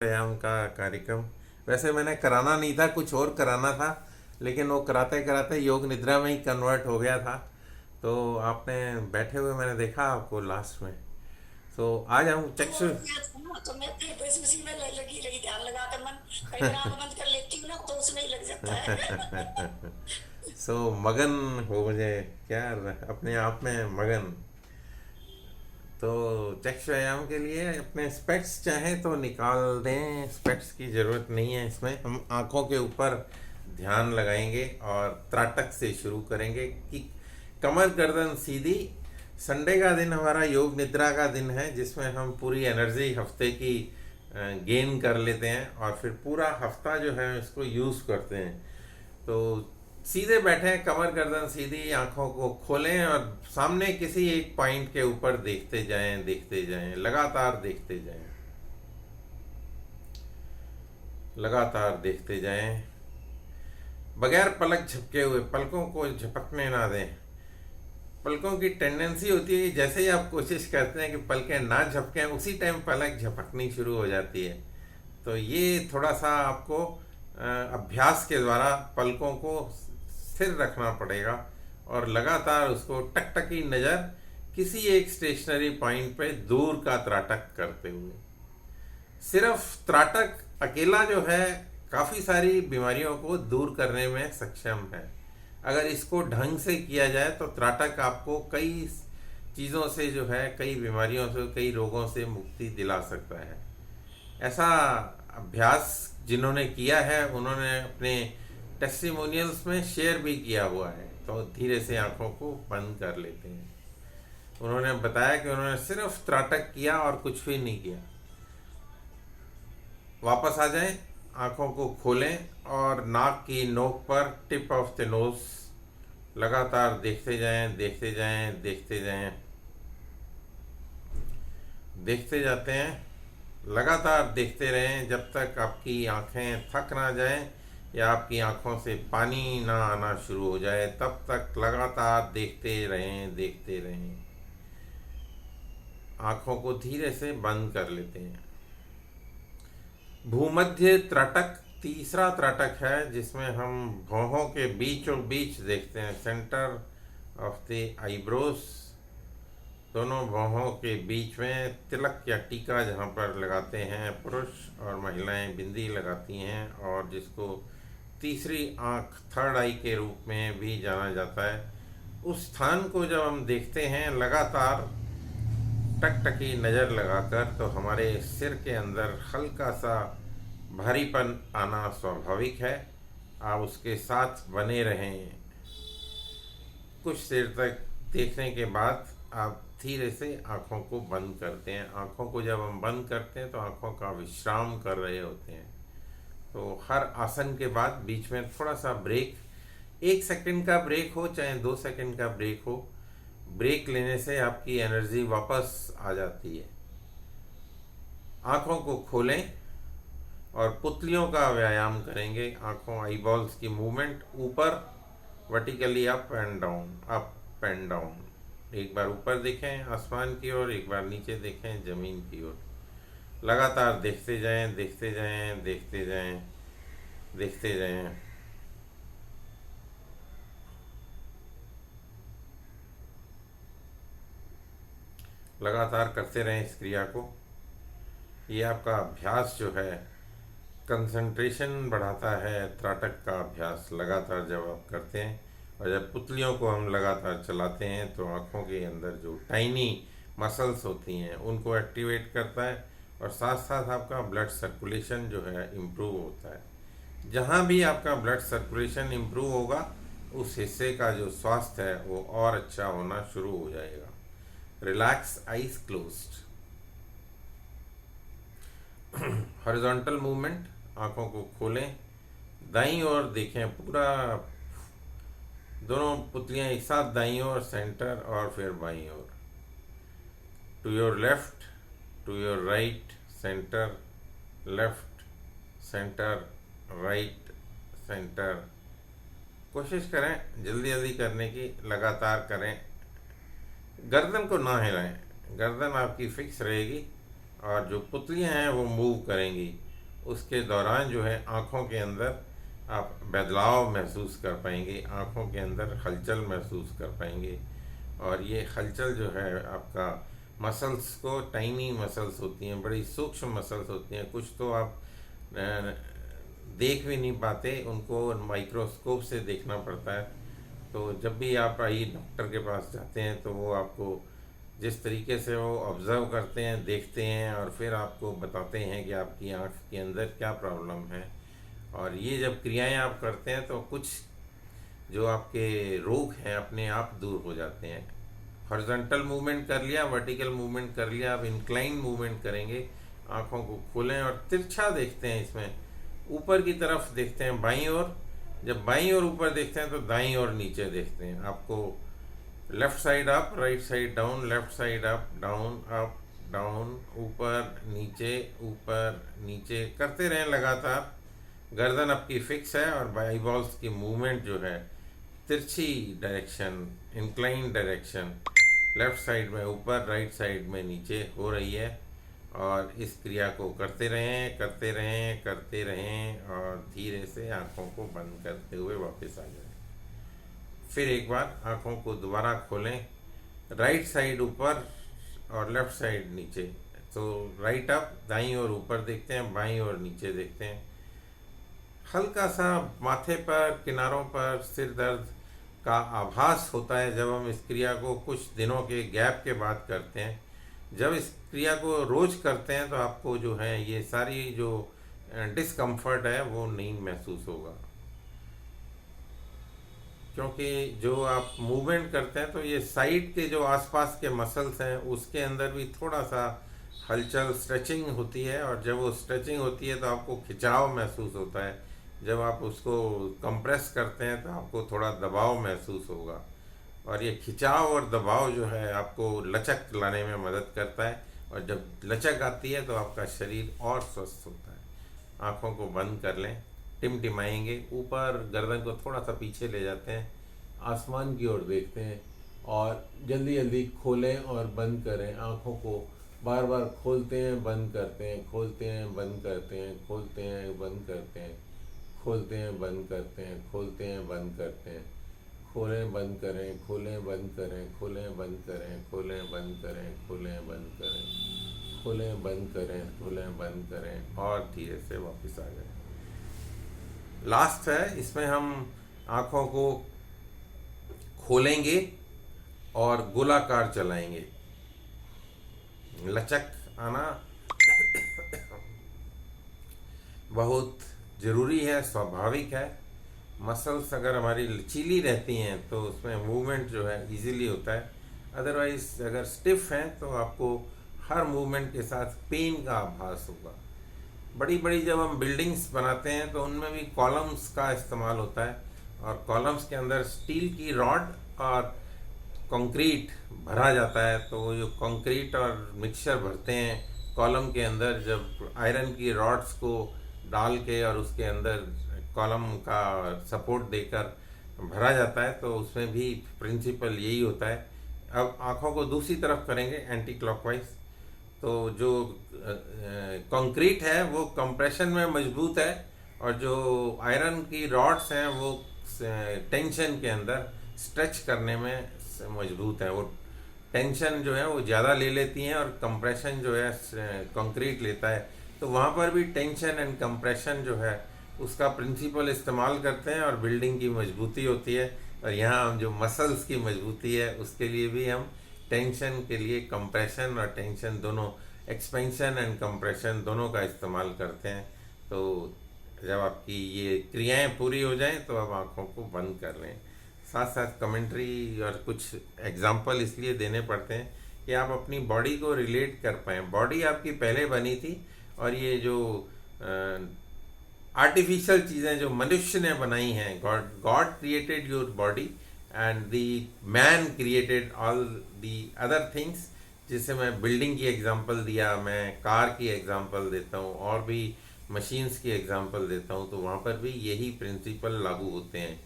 व्यायाम का कार्यक्रम वैसे मैंने कराना नहीं था, कुछ और कराना था, लेकिन वो कराते कराते योग निद्रा में ही कन्वर्ट हो गया था। तो आपने बैठे हुए मैंने देखा आपको लास्ट में। तो आज हम तो वो चक्षु किया था ना, तो मैं फिर बस उसी में लगी रही, ध्यान लगाकर मन। कई बार आंख बंद कर लेती हूँ ना, तो उसमें ही लग जाता है। सो मगन हो मुझे, क्या अपने आप में मगन। तो चक्षु व्यायाम के लिए अपने स्पेक्स चाहे तो निकाल दें, स्पेक्स की ज़रूरत नहीं है। इसमें हम आँखों के ऊपर ध्यान लगाएंगे और त्राटक से शुरू करेंगे कि कमर गर्दन सीधी। संडे का दिन हमारा योग निद्रा का दिन है, जिसमें हम पूरी एनर्जी हफ्ते की गेन कर लेते हैं और फिर पूरा हफ्ता जो है इसको यूज़ करते हैं। तो सीधे बैठे, कमर गर्दन सीधी, आंखों को खोलें और सामने किसी एक पॉइंट के ऊपर देखते जाएं, लगातार देखते जाएं, लगातार देखते जाएं, बगैर पलक झपके हुए। पलकों को झपकने ना दें। पलकों की टेंडेंसी होती है कि जैसे ही आप कोशिश करते हैं कि पलकें ना झपकें, उसी टाइम पलक झपकनी शुरू हो जाती है। तो ये थोड़ा सा आपको अभ्यास के द्वारा पलकों को स्थिर रखना पड़ेगा और लगातार उसको टकटकी नज़र किसी एक स्टेशनरी पॉइंट पे दूर का त्राटक करते हुए। सिर्फ त्राटक अकेला जो है काफ़ी सारी बीमारियों को दूर करने में सक्षम है। अगर इसको ढंग से किया जाए तो त्राटक आपको कई चीज़ों से जो है, कई बीमारियों से, कई रोगों से मुक्ति दिला सकता है। ऐसा अभ्यास जिन्होंने किया है उन्होंने अपने टेस्टिमोनियल्स में शेयर भी किया हुआ है। तो धीरे से आंखों को बंद कर लेते हैं। उन्होंने बताया कि उन्होंने सिर्फ त्राटक किया और कुछ भी नहीं किया। वापस आ जाएं, आंखों को खोलें और नाक की नोक पर, टिप ऑफ द नोज, लगातार देखते जाएं, देखते जाएं, देखते जाएं, देखते जाते हैं। लगातार देखते रहें जब तक आपकी आंखें थक ना जाएं या आपकी आंखों से पानी ना आना शुरू हो जाए, तब तक लगातार देखते रहें, देखते रहें। आंखों को धीरे से बंद कर लेते हैं। भूमध्य त्राटक तीसरा त्राटक है, जिसमें हम भौहों के बीचों बीच देखते हैं, सेंटर ऑफ द आईब्रोज। दोनों भौहों के बीच में तिलक या टीका जहाँ पर लगाते हैं पुरुष, और महिलाएं बिंदी लगाती हैं, और जिसको तीसरी आँख, थर्ड आई के रूप में भी जाना जाता है। उस स्थान को जब हम देखते हैं लगातार टकटकी नज़र लगाकर, तो हमारे सिर के अंदर हल्का सा भारीपन आना स्वाभाविक है। आप उसके साथ बने रहें। कुछ देर तक देखने के बाद आप धीरे से आँखों को बंद करते हैं। आँखों को जब हम बंद करते हैं तो आँखों का विश्राम कर रहे होते हैं। तो हर आसन के बाद बीच में थोड़ा सा ब्रेक, 1 सेकंड का ब्रेक हो चाहे 2 सेकंड का ब्रेक हो, ब्रेक लेने से आपकी एनर्जी वापस आ जाती है। आँखों को खोलें और पुतलियों का व्यायाम करेंगे। आँखों, आईबॉल्स की मूवमेंट, ऊपर vertically up and down, up and down. एक बार ऊपर देखें आसमान की ओर, एक बार नीचे देखें ज़मीन की ओर। लगातार देखते जाएं, देखते जाएं, देखते जाएं, देखते जाएं। लगातार करते रहें इस क्रिया को। ये आपका अभ्यास जो है कंसंट्रेशन बढ़ाता है। त्राटक का अभ्यास लगातार जब आप करते हैं और जब पुतलियों को हम लगातार चलाते हैं, तो आँखों के अंदर जो टाइनी मसल्स होती हैं उनको एक्टिवेट करता है, और साथ साथ आपका ब्लड सर्कुलेशन जो है इम्प्रूव होता है। जहाँ भी आपका ब्लड सर्कुलेशन इम्प्रूव होगा, उस हिस्से का जो स्वास्थ्य है वो और अच्छा होना शुरू हो जाएगा। Relax, eyes closed. Horizontal movement, आँखों को खोलें, दाईं ओर देखें पूरा, दोनों पुतलियाँ एक साथ दाईं ओर, सेंटर और फिर बाईं ओर। To your left, to right, right, centre, left, centre, right, centre. कोशिश करें जल्दी जल्दी करने की, लगातार करें। गर्दन को ना हिलाएं, गर्दन आपकी फिक्स रहेगी और जो पुतलियाँ हैं वो मूव करेंगी। उसके दौरान जो है आँखों के अंदर आप बदलाव महसूस कर पाएंगे, आँखों के अंदर हलचल महसूस कर पाएंगे। और ये हलचल जो है आपका मसल्स को, टाइनी मसल्स होती हैं, बड़ी सूक्ष्म मसल्स होती हैं, कुछ तो आप देख भी नहीं पाते, उनको माइक्रोस्कोप से देखना पड़ता है। तो जब भी आप आई डॉक्टर के पास जाते हैं तो वो आपको जिस तरीके से वो ऑब्ज़र्व करते हैं, देखते हैं और फिर आपको बताते हैं कि आपकी आँख के अंदर क्या प्रॉब्लम है। और ये जब क्रियाएं आप करते हैं तो कुछ जो आपके रोग हैं अपने आप दूर हो जाते हैं। हॉरिजॉन्टल मूवमेंट कर लिया, वर्टिकल मूवमेंट कर लिया, आप इंक्लाइन मूवमेंट करेंगे, आँखों को खोलें और तिरछा देखते हैं, इसमें ऊपर की तरफ देखते हैं बाईं ओर। जब बाईं ओर ऊपर देखते हैं तो दाईं ओर नीचे देखते हैं। आपको left side up, right side down, left side up down, ऊपर नीचे करते रहें लगातार। गर्दन आपकी फिक्स है और आईबॉल्स की मूवमेंट जो है तिरछी direction, incline direction, left side में ऊपर, राइट साइड में नीचे हो रही है। और इस क्रिया को करते रहें और धीरे से आँखों को बंद करते हुए वापस आ जाएं। फिर एक बार आँखों को दोबारा खोलें, राइट साइड ऊपर और लेफ़्ट साइड नीचे। तो राइट अप, दाईं ओर ऊपर देखते हैं, बाईं ओर नीचे देखते हैं। हल्का सा माथे पर, किनारों पर सिर दर्द का आभास होता है जब हम इस क्रिया को कुछ दिनों के गैप के बाद करते हैं। जब इस क्रिया को रोज़ करते हैं तो आपको जो है ये सारी जो डिस्कम्फर्ट है वो नहीं महसूस होगा, क्योंकि जो आप मूवमेंट करते हैं तो ये साइड के जो आसपास के मसल्स हैं उसके अंदर भी थोड़ा सा हलचल, स्ट्रेचिंग होती है। और जब वो स्ट्रेचिंग होती है तो आपको खिंचाव महसूस होता है। जब आप उसको कंप्रेस करते हैं तो आपको थोड़ा दबाव महसूस होगा। और ये खिंचाव और दबाव जो है आपको लचक लाने में मदद करता है। और जब लचक आती है तो आपका शरीर और स्वस्थ होता है। आँखों को बंद कर लें, टिमटिमाएंगे, ऊपर गर्दन को थोड़ा सा पीछे ले जाते हैं, आसमान की ओर देखते हैं और जल्दी जल्दी खोलें और बंद करें। आँखों को बार बार खोलते हैं, बंद करते हैं, खोलते हैं, बंद करते हैं, खोलते हैं, बंद करते हैं, खोलते हैं, बंद करते हैं, खोलते हैं, बंद करते हैं, खोलें, बंद करें, खोलें, बंद करें, खोलें, बंद करें, खोलें, बंद करें, खोलें, बंद करें, खोलें, बंद करें, खोलें, बंद करें और धीरे से वापस आ जाएं। लास्ट है, इसमें हम आँखों को खोलेंगे और गोलाकार चलाएंगे। लचक आना बहुत ज़रूरी है, स्वाभाविक है। मसल्स अगर हमारी लचीली रहती हैं तो उसमें मूवमेंट जो है इजीली होता है। अदरवाइज़ अगर स्टिफ हैं तो आपको हर मूवमेंट के साथ पेन का आभास होगा। बड़ी बड़ी जब हम बिल्डिंग्स बनाते हैं तो उनमें भी कॉलम्स का इस्तेमाल होता है और कॉलम्स के अंदर स्टील की रॉड और कंक्रीट भरा जाता है। तो वो जो कंक्रीट और मिक्सचर भरते हैं कॉलम के अंदर, जब आयरन की रॉड्स को डाल के और उसके अंदर कॉलम का सपोर्ट देकर भरा जाता है, तो उसमें भी प्रिंसिपल यही होता है। अब आँखों को दूसरी तरफ करेंगे एंटी क्लॉकवाइज। तो जो कंक्रीट है वो कंप्रेशन में मजबूत है और जो आयरन की रॉड्स हैं वो टेंशन के अंदर स्ट्रेच करने में मजबूत है। वो टेंशन जो है वो ज़्यादा ले लेती हैं और कंप्रेशन जो है कंक्रीट लेता है। तो वहाँ पर भी टेंशन एंड कंप्रेशन जो है उसका प्रिंसिपल इस्तेमाल करते हैं और बिल्डिंग की मजबूती होती है। और यहाँ हम जो मसल्स की मजबूती है उसके लिए भी हम टेंशन के लिए कंप्रेशन और टेंशन दोनों, एक्सपेंशन एंड कंप्रेशन दोनों का इस्तेमाल करते हैं। तो जब आपकी ये क्रियाएं पूरी हो जाएं तो आप आँखों को बंद कर लें। साथ साथ कमेंट्री और कुछ एग्जाम्पल इसलिए देने पड़ते हैं कि आप अपनी बॉडी को रिलेट कर पाएँ। बॉडी आपकी पहले बनी थी और ये जो आर्टिफिशियल चीज़ें जो मनुष्य ने बनाई हैं, God created your body and the man created all the other things. जिससे मैं बिल्डिंग की एग्जांपल दिया, मैं कार की एग्जांपल देता हूँ और भी मशीन्स की एग्जांपल देता हूँ, तो वहाँ पर भी यही प्रिंसिपल लागू होते हैं।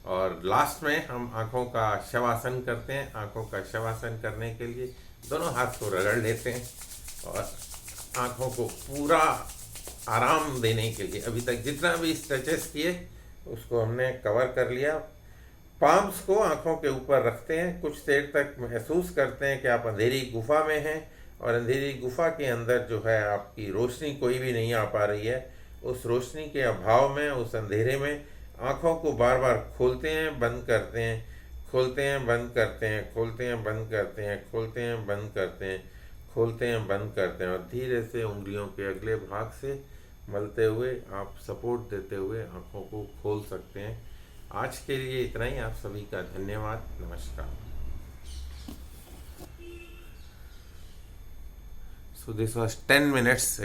और लास्ट में हम आँखों का शवासन करते हैं। आँखों का शवासन करने के लिए दोनों हाथ को रगड़ लेते हैं और आँखों को पूरा आराम देने के लिए अभी तक जितना भी स्ट्रेचेस किए उसको हमने कवर कर लिया। पाम्स को आंखों के ऊपर रखते हैं, कुछ देर तक महसूस करते हैं कि आप अंधेरी गुफा में हैं और अंधेरी गुफा के अंदर जो है आपकी रोशनी कोई भी नहीं आ पा रही है। उस रोशनी के अभाव में, उस अंधेरे में आंखों को बार बार खोलते हैं, बंद करते हैं, खोलते हैं, बंद करते हैं, खोलते हैं, बंद करते हैं, खोलते हैं, बंद करते हैं, खोलते हैं, बंद करते हैं और धीरे से उंगलियों के अगले भाग से मलते हुए आप सपोर्ट देते हुए आंखों को खोल सकते हैं। आज के लिए इतना ही। आप सभी का धन्यवाद। नमस्कार। So this was 10 minutes